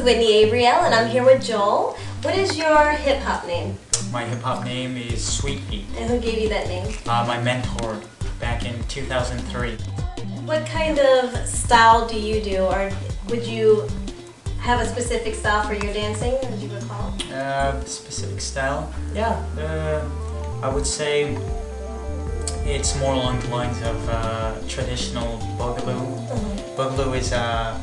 WhitneeAbriel, and I'm here with Joel. What is your hip-hop name? My hip-hop name is Whitnee. And who gave you that name? My mentor back in 2003. What kind of style do you do, or would you have a specific style for your dancing, as you recall? Specific style? Yeah, I would say it's more along the lines of traditional boogaloo. Boogaloo is a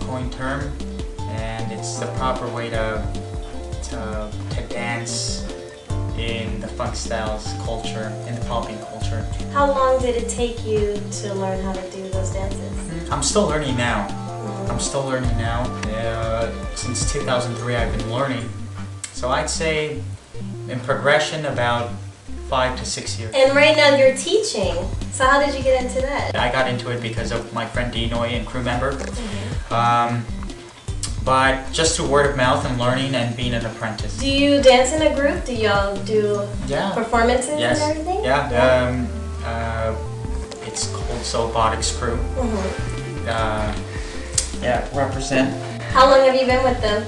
coined term, and it's the proper way to dance in the funk styles culture, in the popping culture. How long did it take you to learn how to do those dances? I'm still learning now. Since 2003 I've been learning. So I'd say in progression about 5 to 6 years. And right now you're teaching. So how did you get into that? I got into it because of my friend Dinoy and crew member. But just through word of mouth and learning and being an apprentice. Do you dance in a group? Do y'all do performances and everything? Yeah. It's called Botics Krew. Yeah, represent. How long have you been with them?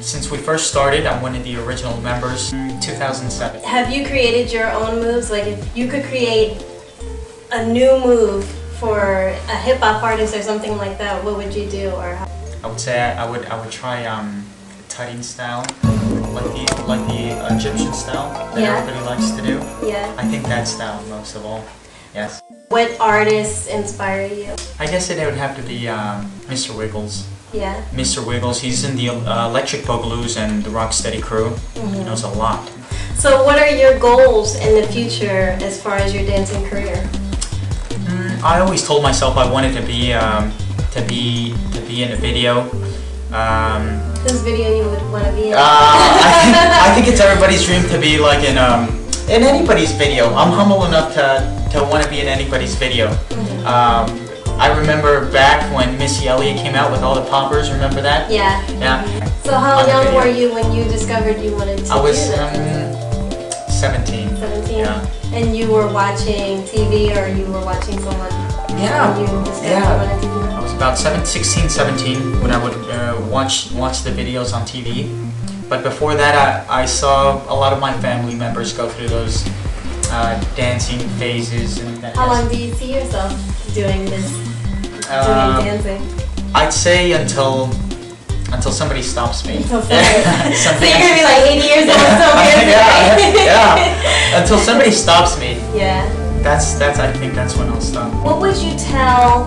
Since we first started, I'm one of the original members in 2007. Have you created your own moves? Like if you could create a new move for a hip-hop artist or something like that, what would you do? Or how? I would say I would try tutting style, like the Egyptian style that everybody likes to do. Yeah. I think that style most of all. Yes. What artists inspire you? I guess it would have to be Mr. Wiggles. Yeah. Mr. Wiggles, he's in the Electric Boogaloo's and the Rocksteady crew. He knows a lot. So what are your goals in the future as far as your dancing career? I always told myself I wanted to be in a video. Whose video you would want to be in? I think it's everybody's dream to be like in anybody's video. I'm humble enough to want to be in anybody's video. I remember back when Missy Elliott came out with all the poppers. Remember that? Yeah. Yeah. So how young were you when you discovered you wanted to do that? I was 17. 17? Yeah. And you were watching TV, or you were watching someone? Yeah. When you discovered you wanted to do that? I was about 16, 17 when I would watch the videos on TV. But before that, I saw a lot of my family members go through those dancing phases. And how long do you see yourself doing this? Doing dancing? I'd say until somebody stops me. Until somebody. So you're gonna be like 80 years old still dancing? Yeah. Until somebody stops me. Yeah. I think that's when I'll stop. What would you tell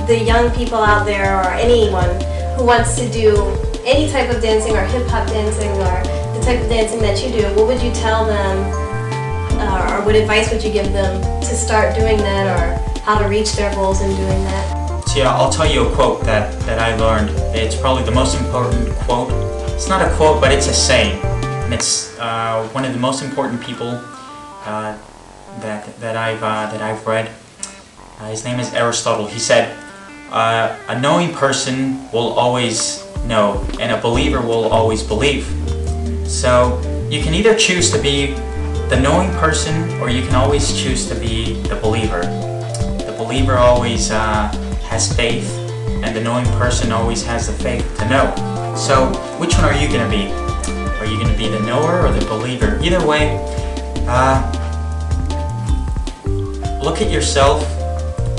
the young people out there, or anyone who wants to do any type of dancing, or hip-hop dancing, or the type of dancing that you do? What would you tell them, or what advice would you give them to start doing that, or how to reach their goals in doing that? So yeah, I'll tell you a quote that I learned. It's probably the most important quote. It's not a quote, but it's a saying, and it's one of the most important people that I've read. His name is Aristotle. He said, "A knowing person will always know, and a believer will always believe." So you can either choose to be the knowing person, or you can always choose to be the believer. The believer always has faith, and the knowing person always has the faith to know. So which one are you going to be? Are you going to be the knower or the believer? Either way, look at yourself,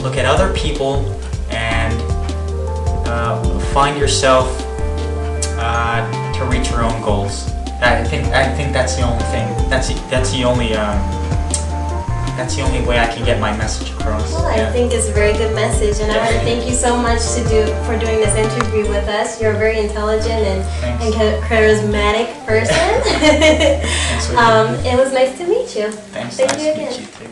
look at other people, and find yourself to reach your own goals. I think that's the only thing. That's the only way I can get my message across. Well, I think it's a very good message, and I want to thank you so much for doing this interview with us. You're a very intelligent and charismatic person. It was nice to meet you. Thanks. Thank Nice you to again. meet you too.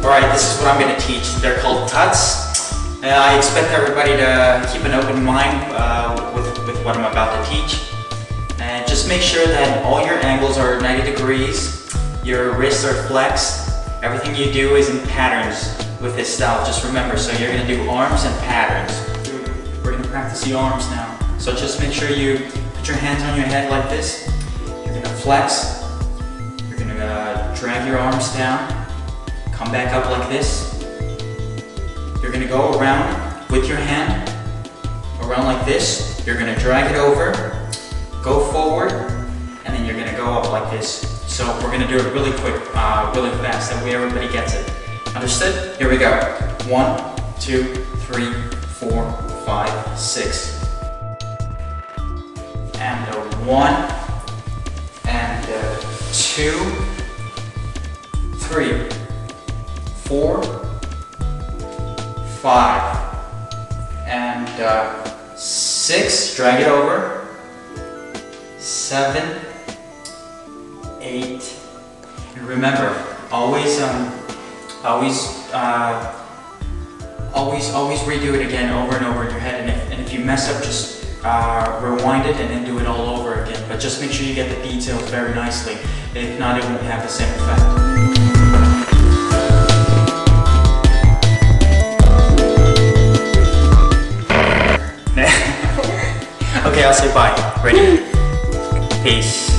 Alright, this is what I'm going to teach. They're called tuts. I expect everybody to keep an open mind with what I'm about to teach. And just make sure that all your angles are 90 degrees, your wrists are flexed, everything you do is in patterns with this style. Just remember, so you're going to do arms and patterns. We're going to practice the arms now. So just make sure you put your hands on your head like this. You're gonna flex. You're gonna drag your arms down. Come back up like this. You're gonna go around with your hand, around like this. You're gonna drag it over, go forward, and then you're gonna go up like this. So we're gonna do it really quick, really fast, that way everybody gets it. Understood? Here we go. 1, 2, 3, 4, 5, 6. And 1, and 2, 3, 4, 5, and 6. Drag it over. 7, 8. And remember, always redo it again over and over in your head. And if you mess up, just rewind it and then do it all over again. But just make sure you get the details very nicely. If not, it won't have the same effect. Okay, I'll say bye. Ready? Peace.